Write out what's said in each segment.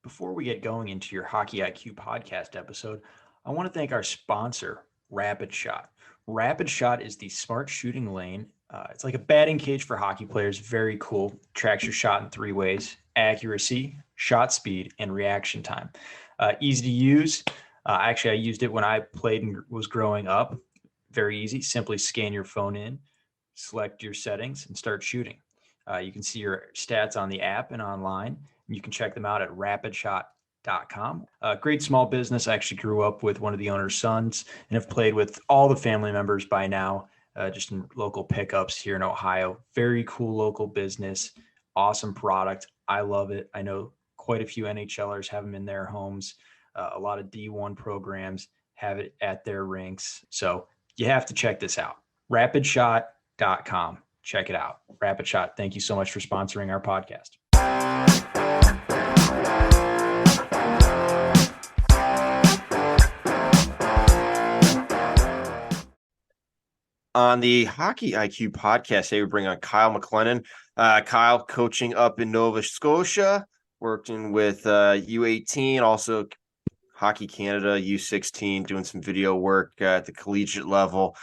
Before we get going into your Hockey IQ podcast episode, I want to thank our sponsor, Rapid Shot. Rapid Shot is the smart shooting lane. It's like a batting cage for hockey players. Very cool. Tracks your shot in three ways: accuracy, shot speed, and reaction time. Easy to use. Actually, I used it when I played and was growing up. Very easy. Simply scan your phone in, select your settings, and start shooting. You can see your stats on the app and online. You can check them out at rapidshot.com. Great small business. I actually grew up with one of the owner's sons and have played with all the family members by now, just in local pickups here in Ohio. Very cool local business. Awesome product. I love it. I know quite a few NHLers have them in their homes. A lot of D1 programs have it at their rinks. So you have to check this out. Rapidshot.com. Check it out. Rapid Shot, thank you so much for sponsoring our podcast. On the Hockey IQ podcast, today we bring on Kyle McLennan. Kyle coaching up in Nova Scotia, working with U18, also Hockey Canada, U16, doing some video work at the collegiate level.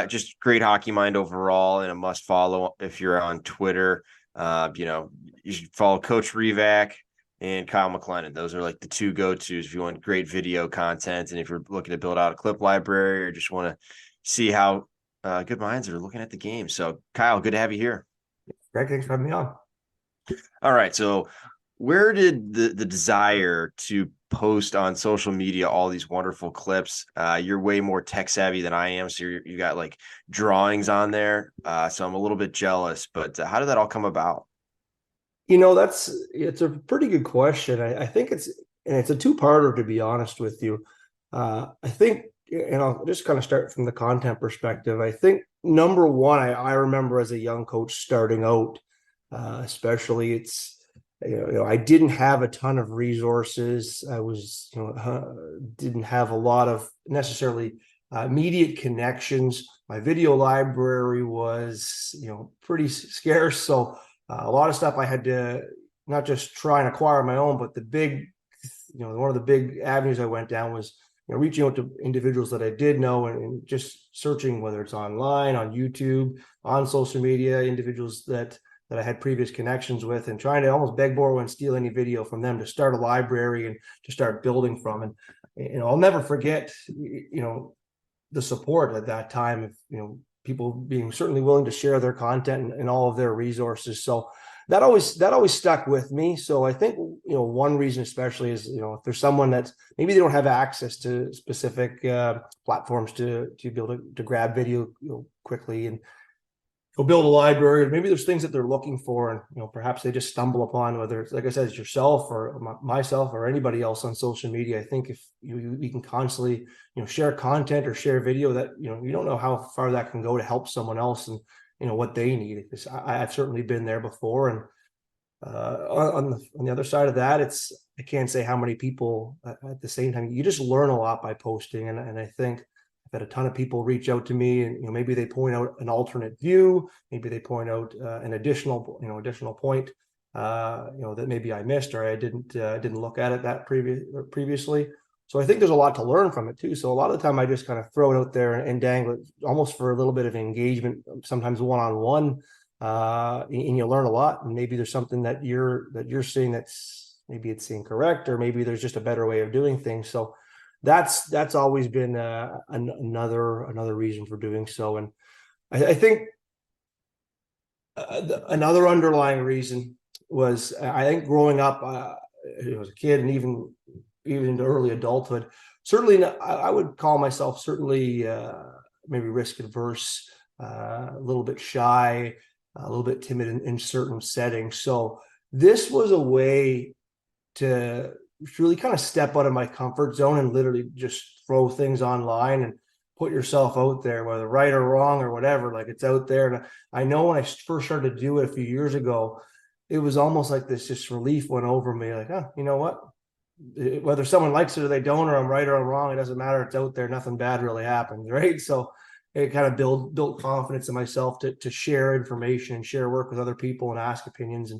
Just great hockey mind overall, and a must follow if you're on Twitter. You should follow Coach Revac and Kyle McLennan. Those are like the two go-tos if you want great video content, and if you're looking to build out a clip library or just want to see how good minds are looking at the game. So, Kyle, good to have you here. Greg, thanks for having me on. All right, so where did the desire to post on social media all these wonderful clips? You're way more tech savvy than I am, so you got like drawings on there. So I'm a little bit jealous, but how did that all come about? It's a pretty good question. I think it's a two-parter, to be honest with you. I think, and I'll just kind of start from the content perspective. I think number one, I remember as a young coach starting out, especially it's. I didn't have a ton of resources. I was, didn't have a lot of necessarily immediate connections. My video library was, pretty scarce. So a lot of stuff I had to not just try and acquire my own, but one of the big avenues I went down was, reaching out to individuals that I did know and just searching, whether it's online, on YouTube, on social media, individuals that I had previous connections with, and trying to almost beg, borrow, and steal any video from them to start a library and to start building from. And I'll never forget, the support at that time of, people being certainly willing to share their content and all of their resources. So that always stuck with me. So I think, one reason especially is, if there's someone that maybe they don't have access to specific platforms to be able to grab video, quickly and build a library, or maybe there's things that they're looking for, and perhaps they just stumble upon, whether it's, like I said, it's yourself or myself or anybody else on social media. I think if you can constantly share content or share video, that you don't know how far that can go to help someone else and what they need. Because I've certainly been there before, and on the other side of that, I can't say how many people at the same time. You just learn a lot by posting, and I think I've had a ton of people reach out to me, and maybe they point out an alternate view, maybe they point out an additional point that maybe I missed or I didn't look at it that previously. So I think there's a lot to learn from it too. So a lot of the time I just kind of throw it out there and dangle it almost for a little bit of engagement, sometimes one-on-one, and you learn a lot. And maybe there's something that you're seeing that's maybe it's incorrect, or maybe there's just a better way of doing things. So that's always been another reason for doing so. And I think another underlying reason was, I think growing up as a kid, and even into early adulthood, certainly I would call myself certainly maybe risk adverse, a little bit shy, a little bit timid in certain settings. So this was a way to really kind of step out of my comfort zone and literally just throw things online and put yourself out there, whether right or wrong or whatever, like it's out there. And I know when I first started to do it a few years ago, it was almost like this just relief went over me, like, oh, you know what? Whether someone likes it or they don't, or I'm right or I'm wrong, it doesn't matter. It's out there. Nothing bad really happens, right? So it kind of built confidence in myself to share information and share work with other people and ask opinions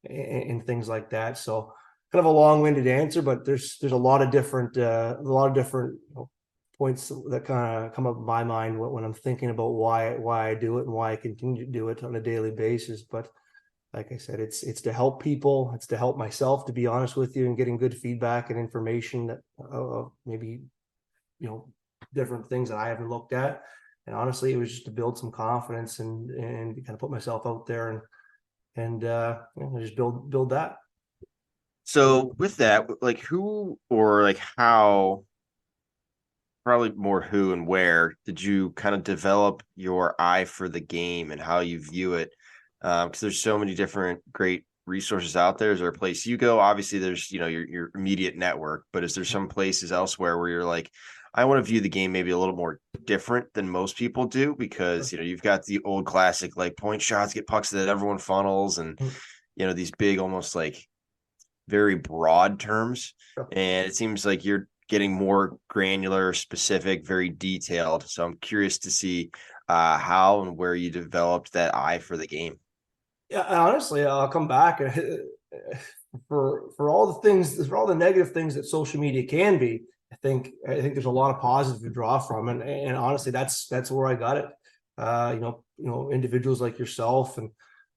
and things like that. So kind of a long-winded answer, but there's a lot of different points that kind of come up in my mind when I'm thinking about why I do it and why I continue to do it on a daily basis. But like I said, it's to help people, it's to help myself, to be honest with you, and getting good feedback and information that maybe different things that I haven't looked at. And honestly, it was just to build some confidence and kind of put myself out there and just build that. So with that, like who or like how, probably more who and where did you kind of develop your eye for the game and how you view it? Because there's so many different great resources out there. Is there a place you go? Obviously, there's your immediate network, but is there some places elsewhere where you're like, I want to view the game maybe a little more different than most people do? Because you've got the old classic like point shots, get pucks that everyone funnels, and these big almost like very broad terms. And it seems like you're getting more granular, specific, very detailed. So I'm curious to see how and where you developed that eye for the game. Yeah, honestly, I'll come back for all the negative things that social media can be. I think there's a lot of positive to draw from, and honestly, that's where I got it. Individuals like yourself, and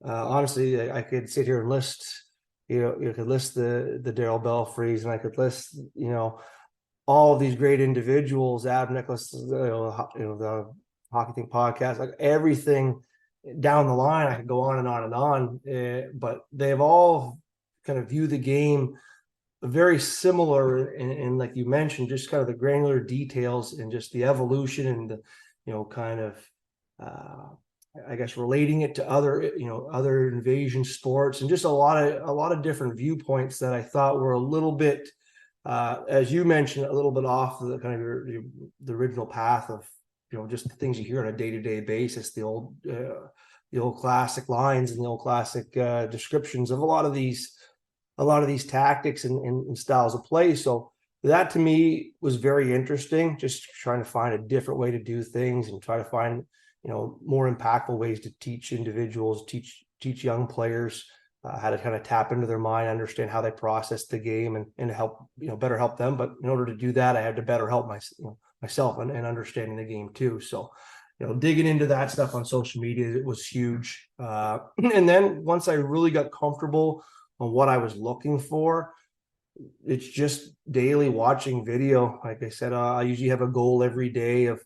honestly, I could sit here and list. You could list the Darryl Belfries, and I could list all of these great individuals, Ab Nicholas, the Hockey Think podcast, like everything down the line. I could go on and on and on, but they've all kind of view the game very similar, and like you mentioned, just kind of the granular details and just the evolution and the kind of I guess relating it to other invasion sports, and just a lot of different viewpoints that I thought were a little bit, as you mentioned, a little bit off the kind of the original path of just the things you hear on a day-to-day basis, the old classic lines and the old classic descriptions of a lot of these tactics and styles of play. So that to me was very interesting, just trying to find a different way to do things and try to find more impactful ways to teach individuals, teach young players how to kind of tap into their mind, understand how they process the game, and help better help them. But in order to do that, I had to better help myself and understanding the game too. So digging into that stuff on social media, it was huge. And then once I really got comfortable on what I was looking for, it's just daily watching video. Like I said, I usually have a goal every day of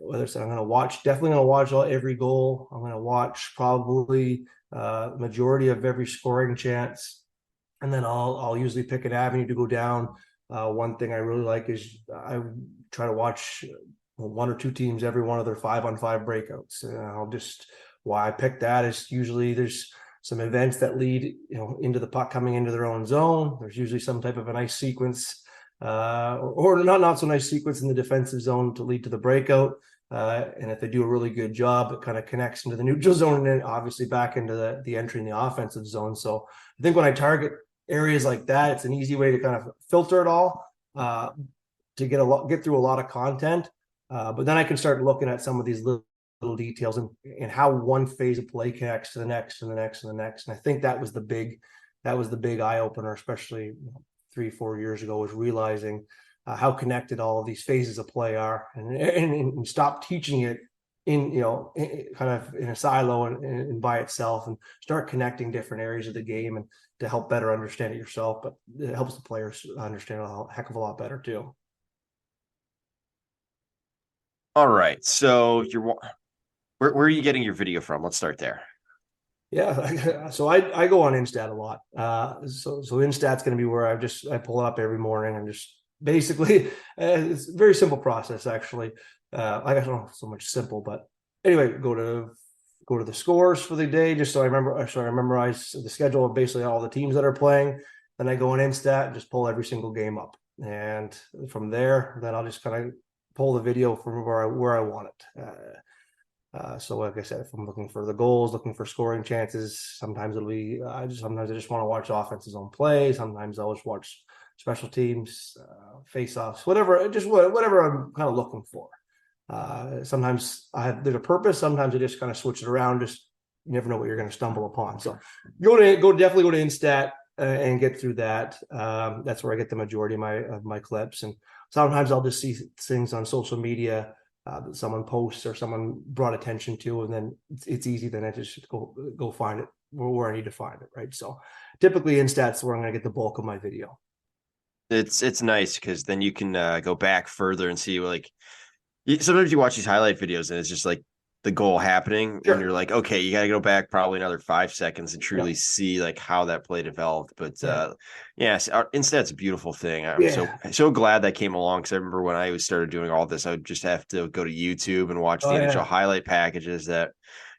whether it's definitely going to watch every goal. I'm going to watch probably majority of every scoring chance, and then I'll usually pick an avenue to go down. One thing I really like is I try to watch one or two teams every one of their 5-on-5 breakouts. Why I picked that is usually there's some events that lead into the puck coming into their own zone. There's usually some type of a nice sequence or not so nice sequence in the defensive zone to lead to the breakout. And if they do a really good job, it kind of connects into the neutral zone and then obviously back into the entry in the offensive zone. So I think when I target areas like that, it's an easy way to kind of filter it all to get through a lot of content. But then I can start looking at some of these little details and how one phase of play connects to the next and the next and the next. And I think that was the big eye opener, especially 3-4 years ago, was realizing how connected all of these phases of play are, and stop teaching it in kind of in a silo and by itself, and start connecting different areas of the game and to help better understand it yourself. But it helps the players understand a heck of a lot better too. All right, so where are you getting your video from? Let's start there. Yeah, so I go on Instat a lot. So Instat's going to be where I pull it up every morning and just basically it's a very simple process actually. I guess not so much simple, but anyway, go to the scores for the day just so I memorize the schedule of basically all the teams that are playing. Then I go on Instat and just pull every single game up, and from there, then I'll just kind of pull the video from where I want it. So like I said, if I'm looking for the goals, looking for scoring chances, sometimes it'll be sometimes I just want to watch offense's own play. Sometimes I'll just watch special teams, face-offs, whatever I'm kind of looking for. Sometimes there's a purpose. Sometimes I just kind of switch it around. Just you never know what you're going to stumble upon. So definitely go to Instat. and get through that. That's where I get the majority of my clips. And sometimes I'll just see things on social media that someone posts or someone brought attention to, and then it's easy then I just go find it where I need to find it, right? So typically Instat's where I'm going to get the bulk of my video. It's nice because then you can go back further and see like sometimes you watch these highlight videos and it's just like the goal happening and you're like, okay, you got to go back probably another 5 seconds and truly see like how that play developed. But Instat's a beautiful thing. I'm so glad that came along, because I remember when I started doing all this, I would just have to go to YouTube and watch the NHL highlight packages that,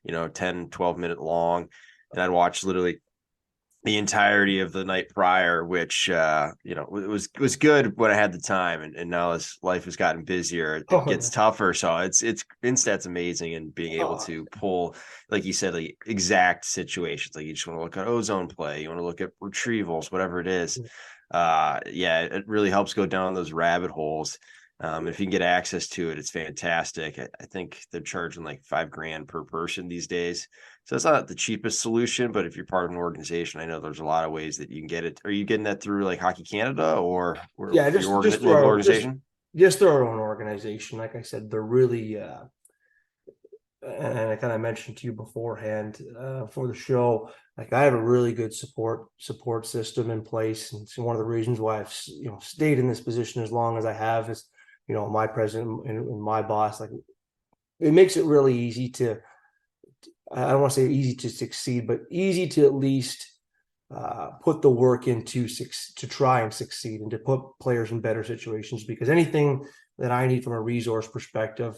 10, 12 minute long. And I'd watch literally the entirety of the night prior, which was good when I had the time, and now as life has gotten busier, it gets tougher. So it's Instat's amazing, and being able to pull, like you said, like exact situations. Like you just want to look at ozone play, you want to look at retrievals, whatever it is. It really helps go down those rabbit holes. If you can get access to it, it's fantastic. I think they're charging like $5,000 per person these days. So it's not the cheapest solution, but if you're part of an organization, I know there's a lot of ways that you can get it. Are you getting that through like Hockey Canada or just local organization? Just through our own organization. Like I said, they're really, and I kind of mentioned to you beforehand for the show, like I have a really good support system in place. And it's one of the reasons why I've stayed in this position as long as I have is, my president and my boss, like it makes it really easy to, I don't want to say easy to succeed, but easy to at least put the work into to try and succeed and to put players in better situations, because anything that I need from a resource perspective,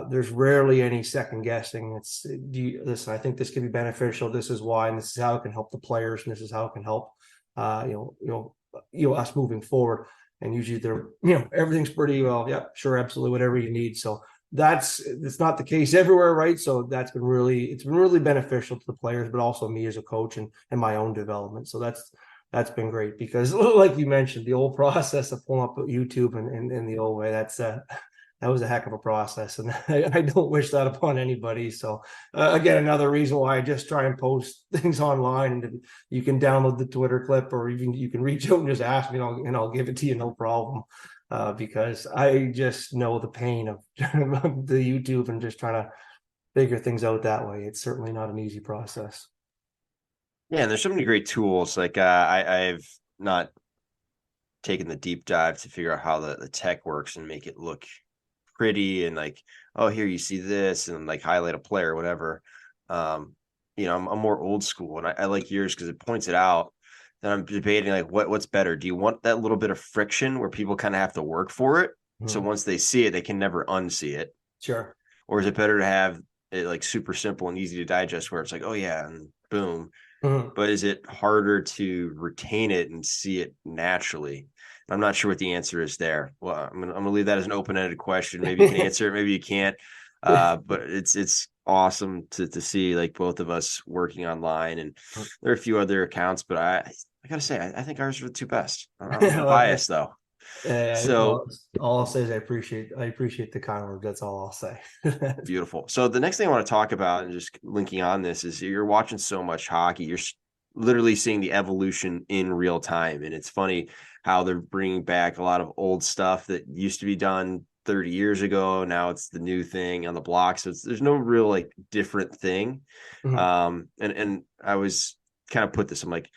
there's rarely any second guessing. Listen, I think this can be beneficial. This is why, and this is how it can help the players, and this is how it can help, us moving forward. And usually they're, everything's pretty well. Yeah, sure. Absolutely. Whatever you need. So it's not the case everywhere. Right. So it's been really beneficial to the players, but also me as a coach and my own development. So that's been great, because like you mentioned, the old process of pulling up YouTube and the old way, that was a heck of a process, and I don't wish that upon anybody. So again, another reason why I just try and post things online, and you can download the Twitter clip, or even you can reach out and just ask me, and I'll give it to you, no problem. Because I just know the pain of the YouTube and just trying to figure things out that way. It's certainly not an easy process. Yeah, and there's so many great tools. Like I've not taken the deep dive to figure out how the tech works and make it look pretty, and like, oh, here you see this, and like highlight a player or whatever. I'm more old school, and I like yours because it points it out. Then I'm debating like what's better. Do you want that little bit of friction where people kind of have to work for it? So once they see it, they can never unsee it. Sure. Or is it better to have it like super simple and easy to digest, where it's like, oh yeah, and boom. But is it harder to retain it and see it naturally? I'm not sure what the answer is there. Well, I'm gonna leave that as an open-ended question. Maybe you can answer it, maybe you can't. But it's awesome to see like both of us working online, and there are a few other accounts, but I gotta say, I think ours are the two best. I'm biased though. So all I'll say is I appreciate the kind words. That's all I'll say. Beautiful. So the next thing I want to talk about, and just linking on this, is you're watching so much hockey. You're literally seeing the evolution in real time. And it's funny how they're bringing back a lot of old stuff that used to be done 30 years ago. Now it's the new thing on the block. So there's no real like different thing. And I was kind of put this, I'm like,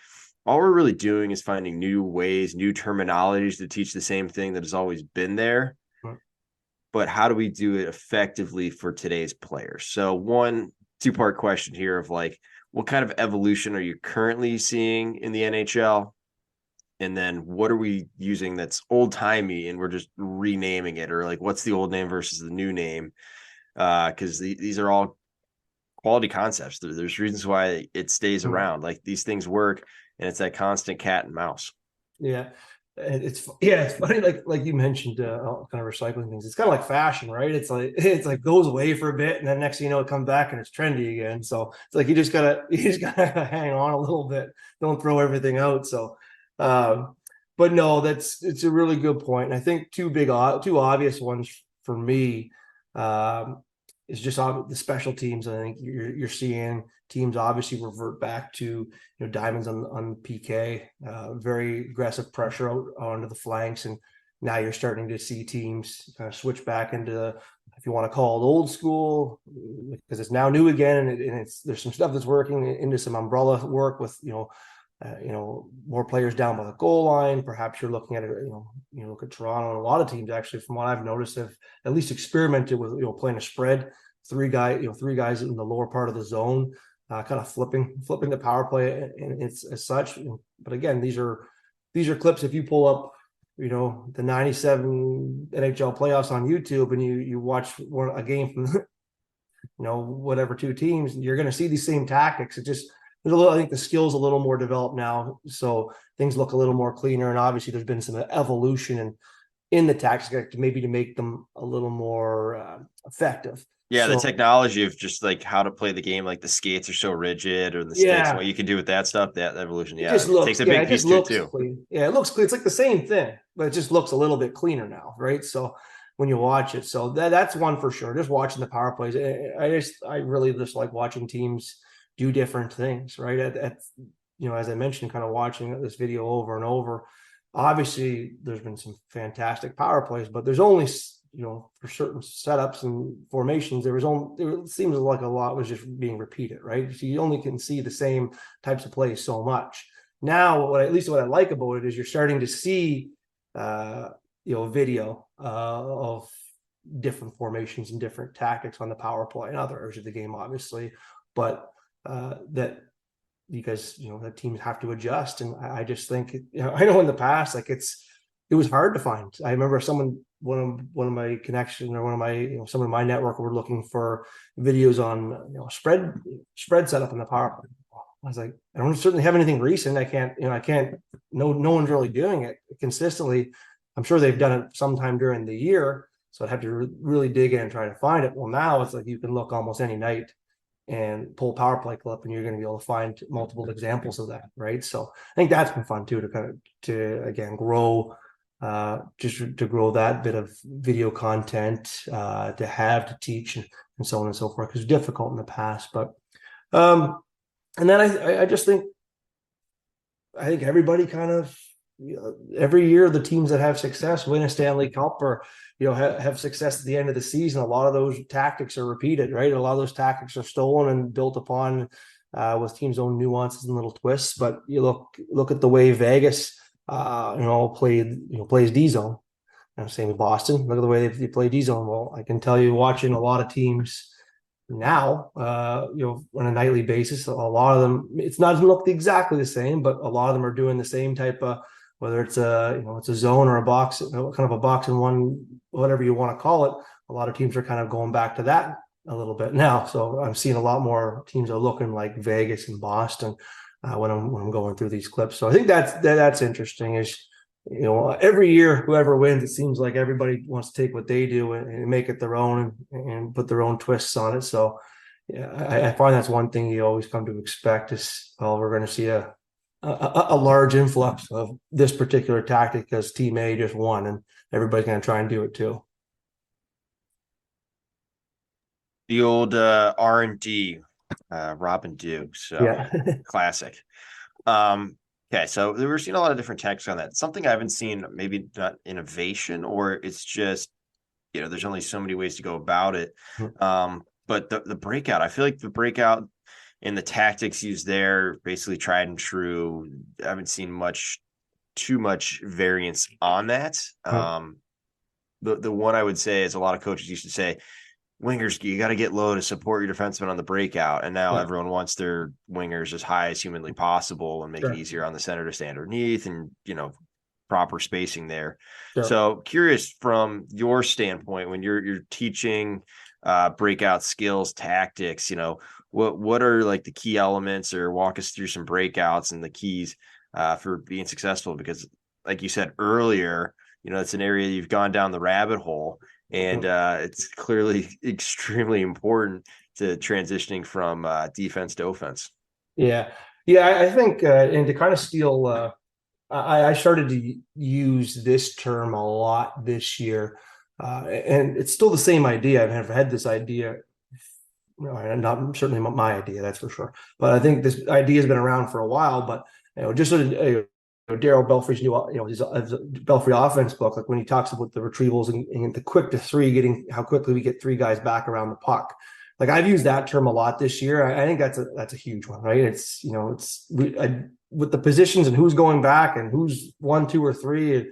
all we're really doing is finding new ways, new terminologies to teach the same thing that has always been there. But how do we do it effectively for today's players? So two-part question here of like, what kind of evolution are you currently seeing in the NHL? And then what are we using that's old-timey and we're just renaming it? Or like, what's the old name versus the new name? Because these are all quality concepts. There's reasons why it stays around. Like these things work, and it's that constant cat and mouse. Yeah. It's funny, like you mentioned, kind of recycling things. It's kind of like fashion, right? It's like goes away for a bit, and then next thing you know, it comes back and it's trendy again. So it's like you just gotta hang on a little bit. Don't throw everything out. So, but no, it's a really good point. And I think two obvious ones for me. is just the special teams. I think you're seeing teams obviously revert back to diamonds on PK, very aggressive pressure out onto the flanks, and now you're starting to see teams kind of switch back into, if you want to call it old school, because it's now new again, and there's some stuff that's working into some umbrella work with more players down by the goal line. Perhaps you're looking at it, you look at Toronto, and a lot of teams actually, from what I've noticed, have at least experimented with playing a spread, three guys in the lower part of the zone, kind of flipping the power play, and it's as such. But again, these are clips. If you pull up the 97 NHL playoffs on YouTube and you watch a game from whatever two teams, you're going to see these same tactics. It just, I think the skill's a little more developed now, so things look a little more cleaner. And obviously, there's been some evolution in the tactics maybe to make them a little more effective. Yeah, the technology of just like how to play the game, like the skates are so rigid, or the sticks, and what you can do with that stuff, that evolution. Yeah, it takes a big piece too. Clean. Yeah, it looks clean. It's like the same thing, but it just looks a little bit cleaner now, right? So when you watch it, so that's one for sure. Just watching the power plays, I really just like watching teams do different things, right? As I mentioned, kind of watching this video over and over. Obviously, there's been some fantastic power plays, but there's only for certain setups and formations, it seems like a lot was just being repeated, right? So you only can see the same types of plays so much. Now, what I like about it is you're starting to see, video of different formations and different tactics on the power play and other areas of the game, obviously, but that because that teams have to adjust. And I just think I know in the past, like it was hard to find. I remember one of my connections, or one of my someone in my network were looking for videos on spread setup in the power play. I was like, I don't certainly have anything recent. I can't no one's really doing it consistently. I'm sure they've done it sometime during the year, so I'd have to really dig in and try to find it. Well, now it's like you can look almost any night and pull power play clip, and you're going to be able to find multiple examples of that, right? So I think that's been fun too, to again grow, just to grow that bit of video content, to teach and so on and so forth, because it's difficult in the past. But and then I just think everybody kind of every year the teams that have success win a Stanley Cup, or have success at the end of the season. A lot of those tactics are repeated, right? A lot of those tactics are stolen and built upon with teams' own nuances and little twists. But you look at the way Vegas plays D zone. I'm saying with Boston, look at the way they play D zone. Well, I can tell you, watching a lot of teams now, on a nightly basis, a lot of them, it's not doesn't look exactly the same, but a lot of them are doing the same type of, whether it's it's a zone or a box, kind of a box and one, whatever you want to call it. A lot of teams are kind of going back to that a little bit now. So I'm seeing a lot more teams are looking like Vegas and Boston when I'm going through these clips. So I think that's interesting. Is every year whoever wins, it seems like everybody wants to take what they do and make it their own and put their own twists on it. So yeah, I find that's one thing you always come to expect is, we're going to see a large influx of this particular tactic because Team A just won, and everybody's going to try and do it too. The old R&D, Robin Duke. So yeah. Classic. Okay, so we're seeing a lot of different tactics on that. Something I haven't seen, maybe not innovation, or it's just, there's only so many ways to go about it. But the breakout, I feel like the breakout and the tactics used there, basically tried and true. I haven't seen too much variance on that. The one I would say is a lot of coaches used to say, wingers, you got to get low to support your defenseman on the breakout. And now everyone wants their wingers as high as humanly possible and make it easier on the center to stay underneath and, proper spacing there. So curious from your standpoint, when you're teaching breakout skills, tactics, what are like the key elements, or walk us through some breakouts and the keys for being successful? Because like you said earlier, it's an area you've gone down the rabbit hole. And it's clearly extremely important to transitioning from defense to offense. Yeah. I think, and to kind of steal, I started to use this term a lot this year, and it's still the same idea. I've had this idea not certainly my idea, that's for sure. But I think this idea has been around for a while. But just Daryl Belfry's new, his Belfry offense book, like when he talks about the retrievals and the quick to three, getting how quickly we get three guys back around the puck. Like I've used that term a lot this year. I think that's a huge one, right? It's with the positions and who's going back and who's 1, 2, or 3.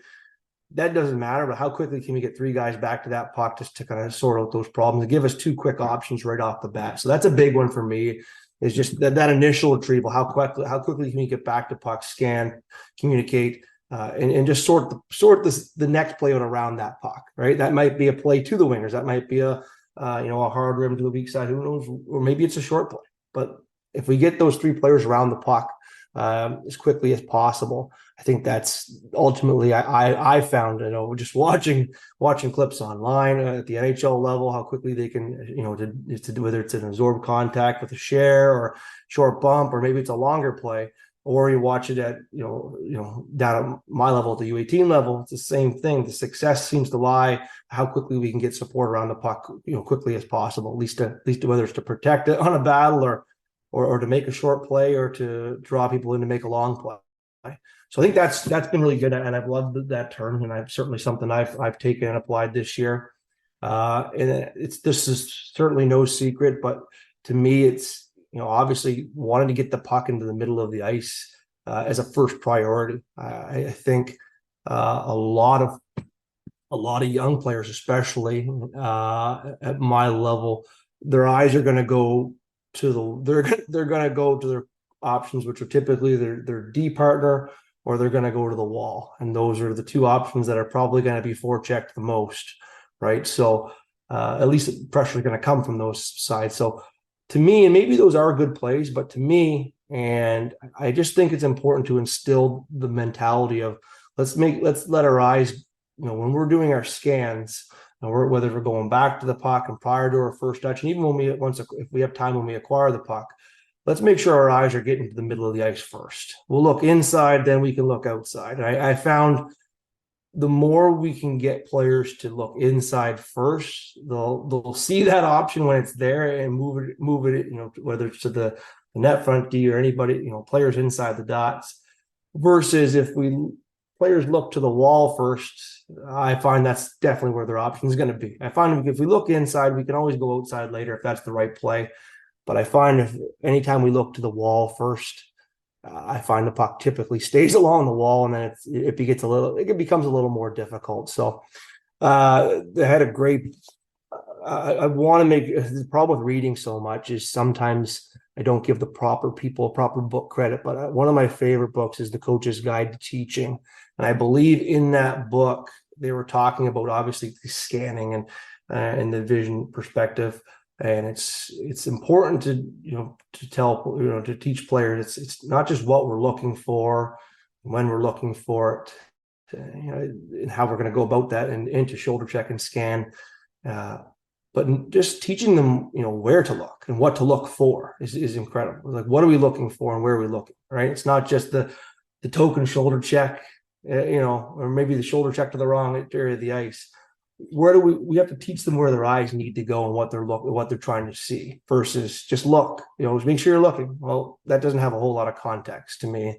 That doesn't matter, but how quickly can we get three guys back to that puck just to kind of sort out those problems and give us two quick options right off the bat? So that's a big one for me. Is just that initial retrieval. How quickly can we get back to puck, scan, communicate, and just sort the next play out around that puck, right? That might be a play to the wingers. That might be a hard rim to the weak side. Who knows? Or maybe it's a short play. But if we get those three players around the puck as quickly as possible, I think that's ultimately I found, just watching clips online at the NHL level, how quickly they can, whether it's an absorb contact with a share or short bump, or maybe it's a longer play, or you watch it at, down at my level, at the U18 level, it's the same thing. The success seems to lie how quickly we can get support around the puck, quickly as possible, at least whether it's to protect it on a battle or to make a short play or to draw people in to make a long play. So I think that's been really good, and I've loved that term, and I've certainly something I've taken and applied this year. And this is certainly no secret, but to me, it's obviously wanting to get the puck into the middle of the ice as a first priority. I think a lot of young players, especially at my level, their eyes are going to go to they're going to go to their options, which are typically their D partner, or they're going to go to the wall. And those are the two options that are probably going to be forechecked the most, right? So at least pressure is going to come from those sides. So to me, and maybe those are good plays, but to me, and I just think it's important to instill the mentality of let's let our eyes, when we're doing our scans, whether we're going back to the puck and prior to our first touch, and even if we have time when we acquire the puck, let's make sure our eyes are getting to the middle of the ice first. We'll look inside, then we can look outside. I found the more we can get players to look inside first, they'll see that option when it's there and move it, whether it's to the net front D or anybody, players inside the dots. Versus if players look to the wall first, I find that's definitely where their option is going to be. I find if we look inside, we can always go outside later if that's the right play. But I find if anytime we look to the wall first, I find the puck typically stays along the wall, and then it becomes a little more difficult. So they had a great. I want to make the problem with reading so much is sometimes I don't give the proper book credit. But one of my favorite books is The Coach's Guide to Teaching, and I believe in that book they were talking about obviously the scanning and the vision perspective. And it's important to teach players it's not just what we're looking for, when we're looking for it, and how we're going to go about that and into shoulder check and scan, but just teaching them where to look and what to look for is incredible. Like, what are we looking for and where are we looking? Right? It's not just the token shoulder check, or maybe the shoulder check to the wrong area of the ice. Where do we have to teach them where their eyes need to go and what they're trying to see versus just look, just make sure you're looking. Well, that doesn't have a whole lot of context to me.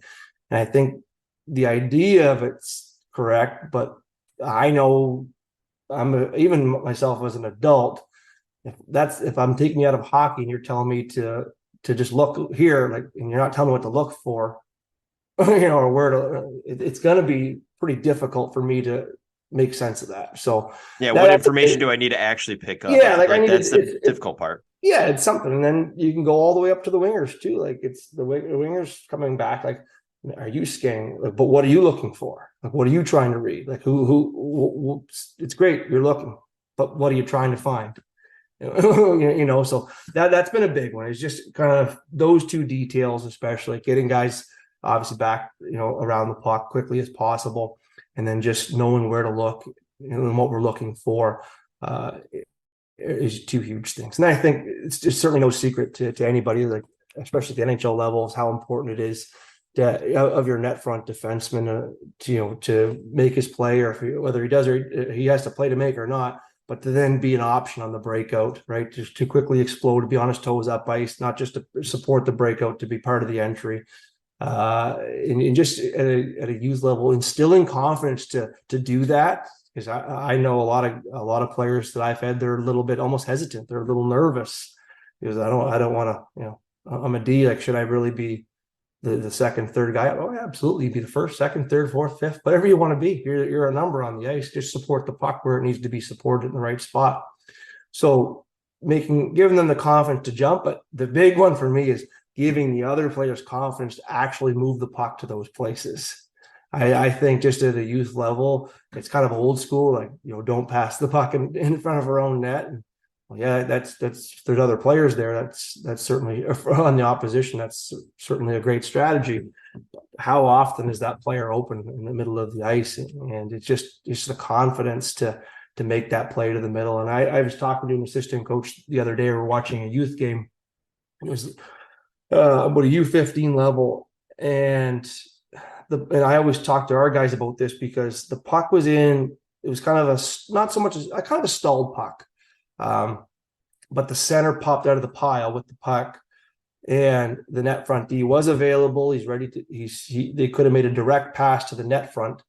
And I think the idea of it's correct, but I know even myself as an adult, if I'm taking you out of hockey and you're telling me to just look here, and you're not telling me what to look for, or where to, it's going to be pretty difficult for me to make sense of that. So what information do I need to actually pick up? Yeah, that's the difficult part. Yeah, it's something. And then you can go all the way up to the wingers too. Like, it's the wingers coming back. Like, are you scanning? Like, but what are you looking for? Like, what are you trying to read? Like, who it's great you're looking, but what are you trying to find? So that's been a big one. It's just kind of those two details, especially getting guys obviously back, around the puck quickly as possible. And then just knowing where to look and what we're looking for is two huge things. And I think it's just certainly no secret to anybody, like especially at the NHL level, is how important it is of your net front defenseman to make his play, or whether he does or he has to play to make or not. but to then be an option on the breakout, right? Just to quickly explode, to be on his toes up ice, not just to support the breakout, to be part of the entry. And just at a youth level, instilling confidence to do that. Because I know a lot of players that I've had, they're a little bit almost hesitant. They're a little nervous because I don't want to, I'm a D. Like, should I really be the second, third guy? Oh, yeah, absolutely. Be the first, second, third, fourth, fifth, whatever you want to be. You're a number on the ice. Just support the puck where it needs to be supported in the right spot. So giving them the confidence to jump. But the big one for me is giving the other players confidence to actually move the puck to those places. I think just at a youth level, it's kind of old school, like, don't pass the puck in front of our own net. And, well, yeah, that's there's other players there. That's certainly on the opposition. That's certainly a great strategy. How often is that player open in the middle of the ice? And it's just the confidence to make that play to the middle. And I was talking to an assistant coach the other day. We were watching a youth game. It was about a U15 level, and I always talk to our guys about this because the puck was in. It was kind of not so much as kind of a stalled puck, but the center popped out of the pile with the puck, and the net front D was available. He's ready to. They could have made a direct pass to the net front,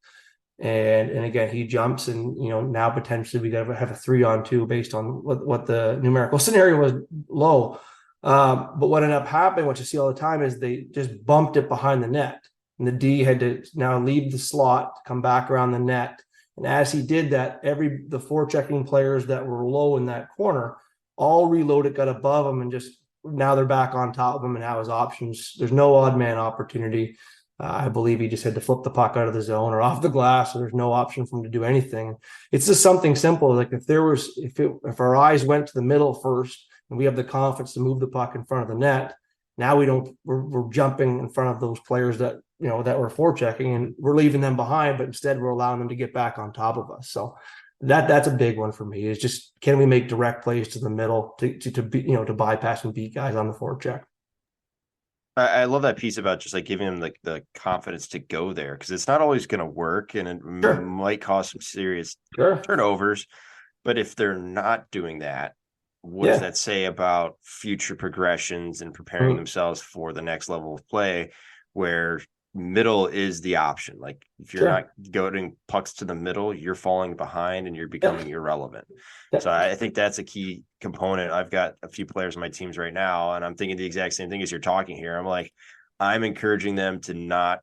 and again he jumps, and now potentially we got to have a 3-on-2 based on what the numerical scenario was low. But what ended up happening, which you see all the time, is they just bumped it behind the net. And the D had to now leave the slot, come back around the net. And as he did that, the forechecking players that were low in that corner all reloaded, got above him, and just now they're back on top of him and have his options. There's no odd man opportunity. I believe he just had to flip the puck out of the zone or off the glass, so there's no option for him to do anything. It's just something simple. Like if our eyes went to the middle first and we have the confidence to move the puck in front of the net, now we're jumping in front of those players that we're forechecking, and we're leaving them behind, but instead we're allowing them to get back on top of us. So that's a big one for me, is just, can we make direct plays to the middle to bypass and beat guys on the forecheck? I love that piece about just like giving them the confidence to go there, because it's not always going to work, and it might cause some serious turnovers. But if they're not doing that, what does that say about future progressions and preparing themselves for the next level of play, where middle is the option? Like, if you're not going pucks to the middle, you're falling behind and you're becoming irrelevant. So I think that's a key component. I've got a few players on my teams right now, and I'm thinking the exact same thing as you're talking here. I'm like, I'm encouraging them to not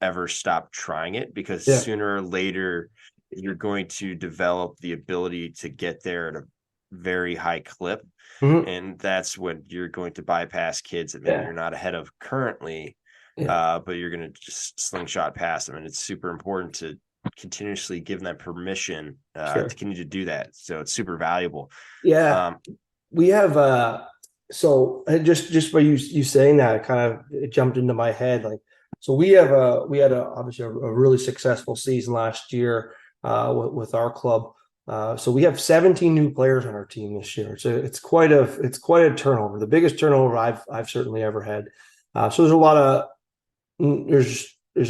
ever stop trying it, because sooner or later you're going to develop the ability to get there at a very high clip. And that's when you're going to bypass kids that maybe you're not ahead of currently, but you're going to just slingshot past them. And it's super important to continuously give them that permission to continue to do that. So it's super valuable. We have so just by you saying that, it jumped into my head. Like, so we had obviously a really successful season last year with our club. So we have 17 new players on our team this year. So it's quite a turnover, the biggest turnover I've certainly ever had. So there's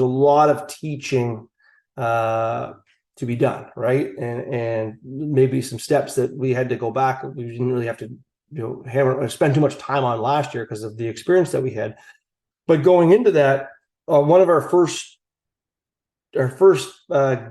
a lot of teaching to be done, right? And maybe some steps that we had to go back. We didn't really have to spend too much time on last year because of the experience that we had. But going into that, one of our first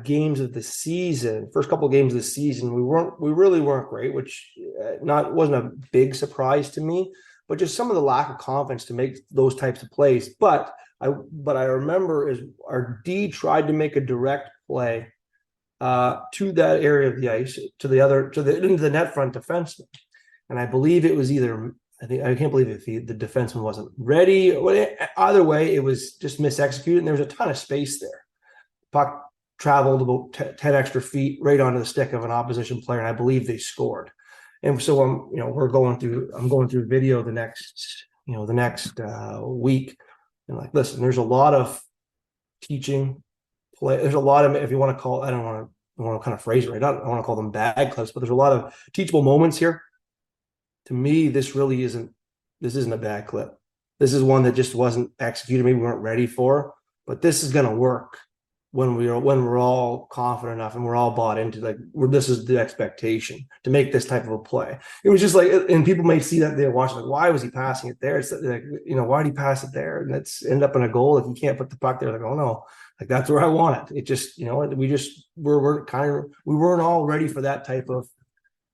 games of the season, first couple of games of the season, we really weren't great, which wasn't a big surprise to me, but just some of the lack of confidence to make those types of plays. But I remember is our D tried to make a direct play to that area of the ice, into the net front defenseman, and I believe it was I can't believe if the defenseman wasn't ready. Either way, it was just misexecuted, and there was a ton of space there. Puck traveled about 10 extra feet right onto the stick of an opposition player, and I believe they scored. And so I'm going through video the next week, and like, listen, there's a lot of teaching play. There's a lot of, if you want to call, I don't want to kind of phrase it right. I don't want to call them bad clips, but there's a lot of teachable moments here. To me, this isn't a bad clip. This is one that just wasn't executed. Maybe we weren't ready for, but this is going to work when we're all confident enough and we're all bought into like this is the expectation to make this type of a play. It was just like, and people may see that they're watching like, why was he passing it there? It's like, why did he pass it there? And it's end up in a goal. If you can't put the puck there, like, oh no, like that's where I want it. It just, we weren't all ready for that type of,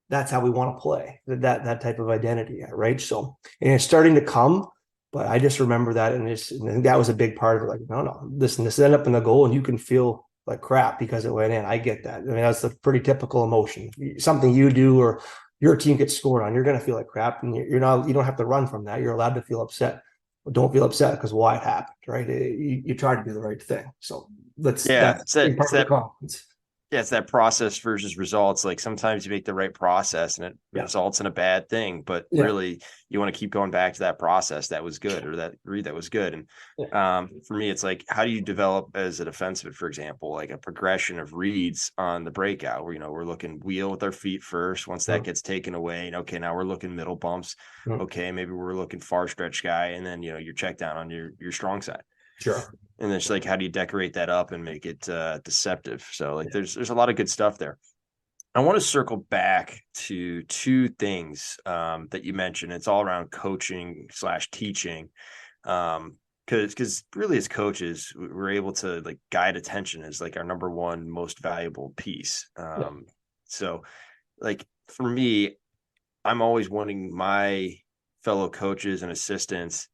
that's how we want to play, that type of identity, right? So, and it's starting to come. But I just remember that, and I think that was a big part of it. Like, no, this ended up in the goal, and you can feel like crap because it went in. I get that. I mean, that's a pretty typical emotion. Something you do or your team gets scored on, you're going to feel like crap, and you don't have to run from that. You're allowed to feel upset, but don't feel upset because why it happened, right? You try to do the right thing. So that's it's that confidence. Yeah, it's that process versus results. Like sometimes you make the right process and it results in a bad thing, but really you want to keep going back to that process that was good or that read that was good. And for me, it's like, how do you develop as a defenseman, for example, like a progression of reads on the breakout where, we're looking wheel with our feet first. Once that gets taken away, okay, now we're looking middle bumps. Okay, maybe we're looking far stretch guy. And then, your check down on your strong side. Sure. And it's like, how do you decorate that up and make it deceptive? So like, there's a lot of good stuff there. I want to circle back to two things that you mentioned. It's all around coaching / teaching. Because really as coaches, we're able to like guide attention as like our number one most valuable piece. So like for me, I'm always wanting my fellow coaches and assistants,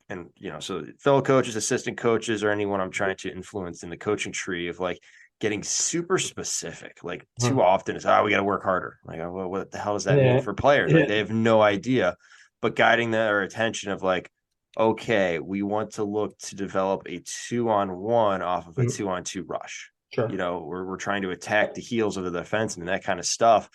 and, so fellow coaches, assistant coaches, or anyone I'm trying to influence in the coaching tree of like getting super specific. Like too often it's, we got to work harder. Like, well, what the hell does that mean for players? Like they have no idea, but guiding their attention of like, okay, we want to look to develop a 2-on-1 off of a 2-on-2 rush. Sure. We're trying to attack the heels of the defenseman, that kind of stuff.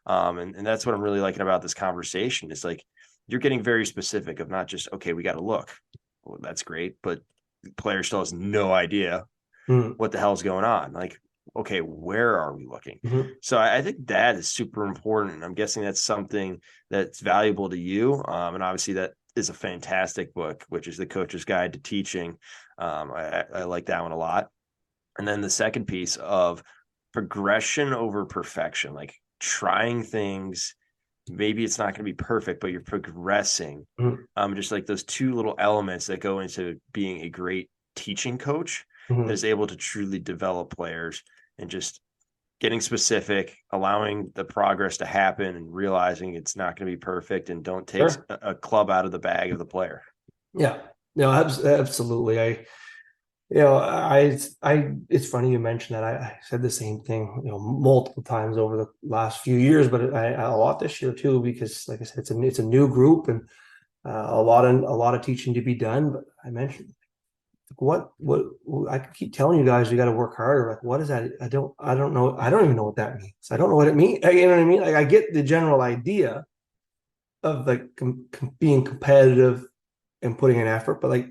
And that's what I'm really liking about this conversation. It's like, you're getting very specific of not just, okay, we got to look. Well, that's great. But the player still has no idea what the hell's going on. Like, okay, where are we looking? So I think that is super important. I'm guessing that's something that's valuable to you. And obviously that is a fantastic book, which is The Coach's Guide to Teaching. I like that one a lot. And then the second piece of progression over perfection, like trying things. Maybe it's not going to be perfect, but you're progressing. Just like those two little elements that go into being a great teaching coach that is able to truly develop players and just getting specific, allowing the progress to happen and realizing it's not going to be perfect and don't take a club out of the bag of the player. Yeah, no, absolutely. It's funny you mentioned that. I said the same thing, multiple times over the last few years, but a lot this year too, because like I said, it's a new group and a lot of teaching to be done. But I mentioned what I keep telling you guys, you got to work harder. Like, what is that? I don't know. I don't even know what that means. I don't know what it means. You know what I mean? Like, I get the general idea of like being competitive and putting an effort, but like,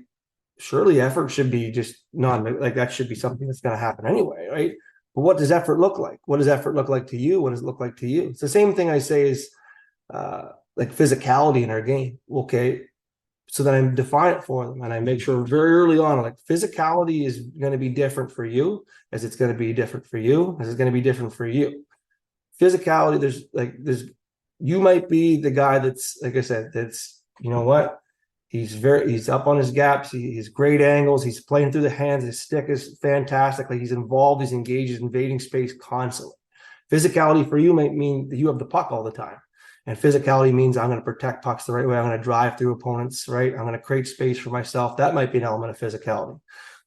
surely effort should be just like that should be something that's going to happen anyway, right? But what does effort look like? What does effort look like to you? What does it look like to you? It's the same thing I say is like physicality in our game. Okay, so then I define it for them and I make sure very early on, like physicality is going to be different for you as it's going to be different for you as it's going to be different for you. Physicality, there's you might be the guy that's, like I said, that's, what? He's up on his gaps. He's great angles. He's playing through the hands. His stick is fantastic. Like he's involved. He's engaged. He's invading space constantly. Physicality for you might mean that you have the puck all the time. And physicality means I'm going to protect pucks the right way. I'm going to drive through opponents, right? I'm going to create space for myself. That might be an element of physicality.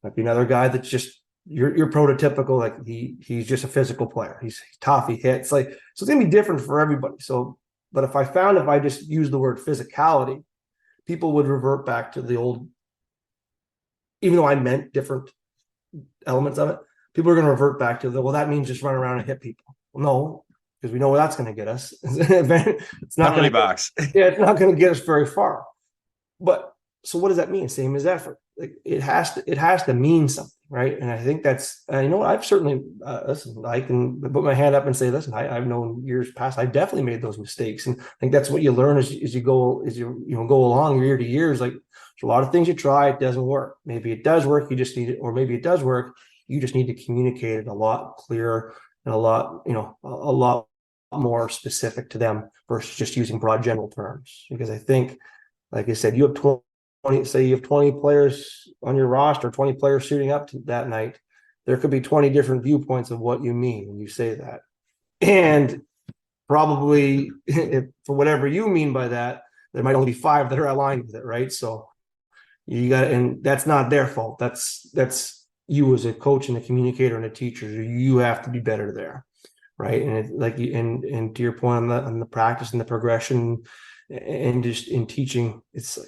Might be another guy that's just you're prototypical. Like he's just a physical player. He's tough. He hits. Like, so it's going to be different for everybody. So, but if I just use the word physicality, people would revert back to the old, even though I meant different elements of it, people are going to revert back to well, that means just run around and hit people. Well, no, because we know where that's going to get us. It's not going to box. It's not going to get us very far. But so what does that mean? Same as effort. Like it has to mean something, right? And I think that's, I've certainly, listen, I can put my hand up and say, listen, I've known years past, I definitely made those mistakes. And I think that's what you learn as you go along year to years. Like there's a lot of things you try, it doesn't work. Maybe it does work, you just need it, or maybe it does work, You just need to communicate it a lot clearer and a lot more specific to them versus just using broad general terms. Because I think, like I said, you have 20, say you have 20 players on your roster, 20 players shooting up to that night. There could be 20 different viewpoints of what you mean when you say that. And probably if, for whatever you mean by that, there might only be 5 that are aligned with it, right? So you got, and that's not their fault. That's you as a coach and a communicator and a teacher. You have to be better there, right? And to your point on the practice and the progression and just in teaching, it's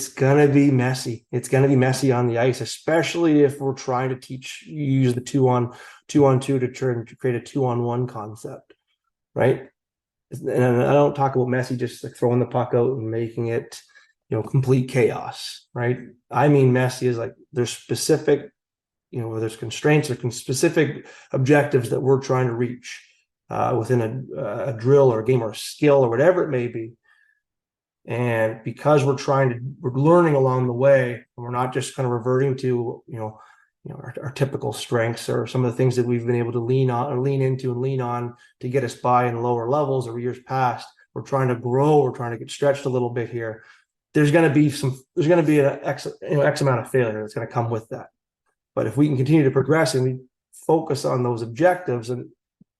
gonna be messy. It's gonna be messy on the ice, especially if we're trying to use the 2-on-2 to try and create a 2-on-1 concept, right? And I don't talk about messy just like throwing the puck out and making it, complete chaos, right? I mean, messy is like there's specific, where there's constraints or specific objectives that we're trying to reach within a drill or a game or a skill or whatever it may be. And because we're learning along the way, and we're not just kind of reverting to, our typical strengths or some of the things that we've been able to lean into and lean on to get us by in lower levels or years past. We're trying to grow. We're trying to get stretched a little bit here. There's going to be an X amount of failure that's going to come with that. But if we can continue to progress and we focus on those objectives and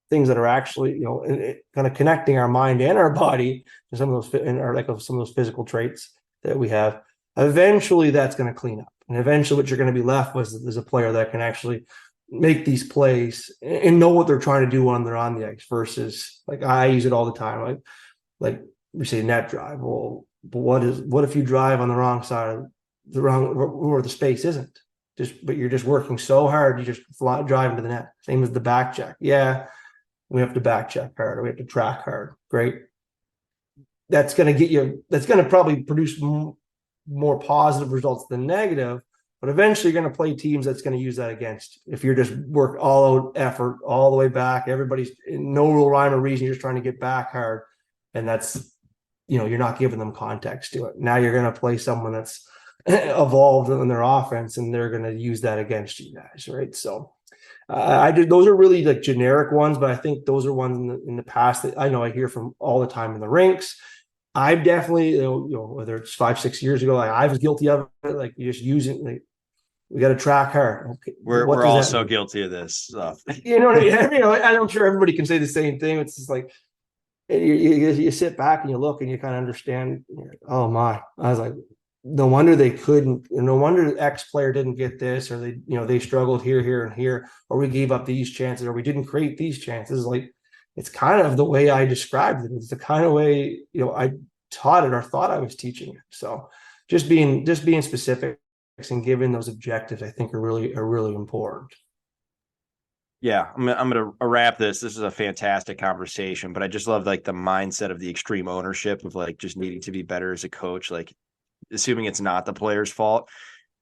things that are actually, kind of connecting our mind and our body to some of those physical traits that we have, eventually that's going to clean up. And eventually what you're going to be left with is a player that can actually make these plays and know what they're trying to do when they're on the ice versus, like, I use it all the time. Like we say net drive. Well, but what if you drive on the wrong side of where the space isn't? But you're just working so hard, you just drive into the net. Same as the back check. Yeah, we have to back check hard, or we have to track hard. Great. That's going to probably produce more positive results than negative, but eventually you're going to play teams that's going to use that against. If you're just work all out effort all the way back, everybody's in no real rhyme or reason, you're just trying to get back hard, and that's, you're not giving them context to it. Now you're going to play someone that's evolved in their offense, and they're going to use that against you guys, right? So those are really like generic ones, but I think those are ones in the past that I know I hear from all the time in the rinks. I've definitely, whether it's 5-6 years ago, I was guilty of it. Like, you just use it. Like, we got to track hard. Okay, we're all so guilty of this stuff. I'm sure everybody can say the same thing. It's just like you sit back and you look and you kind of understand. Oh my! I was like, no wonder they couldn't. No wonder X player didn't get this, or they struggled here, and here, or we gave up these chances, or we didn't create these chances. Like, it's kind of the way I described it. It's the kind of way, I taught it or thought I was teaching it. So just being specific and giving those objectives, I think are really important. Yeah, I'm going to wrap this. This is a fantastic conversation, but I just love like the mindset of the extreme ownership of like just needing to be better as a coach, like assuming it's not the player's fault.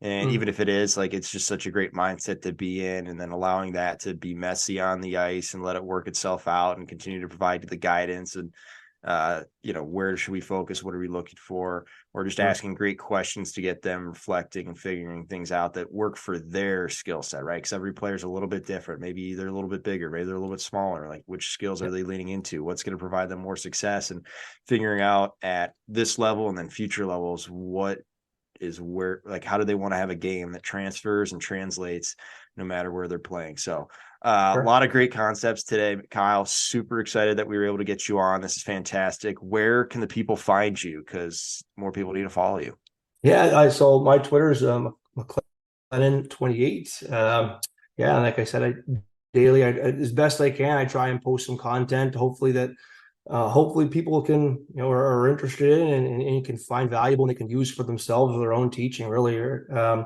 And even if it is, like, it's just such a great mindset to be in, and then allowing that to be messy on the ice and let it work itself out and continue to provide the guidance and, where should we focus? What are we looking for? Or just asking great questions to get them reflecting and figuring things out that work for their skill set, right? Because every player is a little bit different. Maybe they're a little bit bigger, maybe they're a little bit smaller. Like, which skills are they leaning into? What's going to provide them more success? And figuring out at this level and then future levels, what is where, like, how do they want to have a game that transfers and translates no matter where they're playing? So a lot of great concepts today, Kyle. Super excited that we were able to get you on. This is fantastic. Where can the people find you? Because more people need to follow you. Yeah, so my Twitter's MacLennan28. Like I said, daily, as best I can, I try and post some content. Hopefully people can, are interested in and can find valuable and they can use for themselves or their own teaching, really. And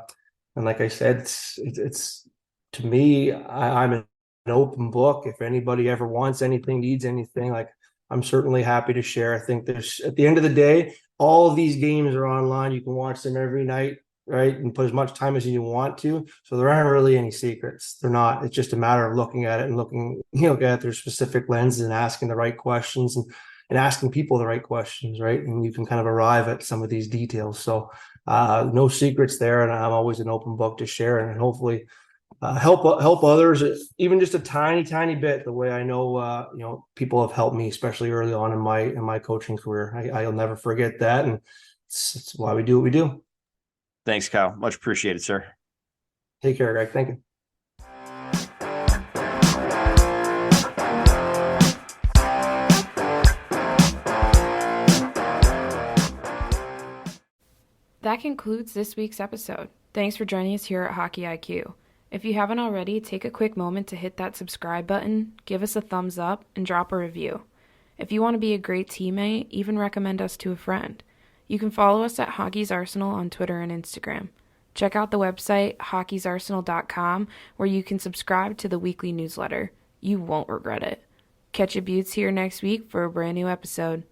like I said, it's to me, I'm an open book. If anybody ever wants anything, needs anything, like, I'm certainly happy to share. I think at the end of the day, all of these games are online. You can watch them every night, right? And put as much time as you want to. So there aren't really any secrets. They're not. It's just a matter of looking at it and looking at their specific lenses and asking the right questions and asking people the right questions, right? And you can kind of arrive at some of these details. So no secrets there. And I'm always an open book to share. And hopefully help others, even just a tiny bit. The way I know, people have helped me, especially early on in my coaching career. I'll never forget that, and it's why we do what we do. Thanks, Kyle. Much appreciated, sir. Take care, Greg. Thank you. That concludes this week's episode. Thanks for joining us here at Hockey IQ. If you haven't already, take a quick moment to hit that subscribe button, give us a thumbs up, and drop a review. If you want to be a great teammate, even recommend us to a friend. You can follow us at Hockey's Arsenal on Twitter and Instagram. Check out the website, hockeysarsenal.com, where you can subscribe to the weekly newsletter. You won't regret it. Catch your buttes here next week for a brand new episode.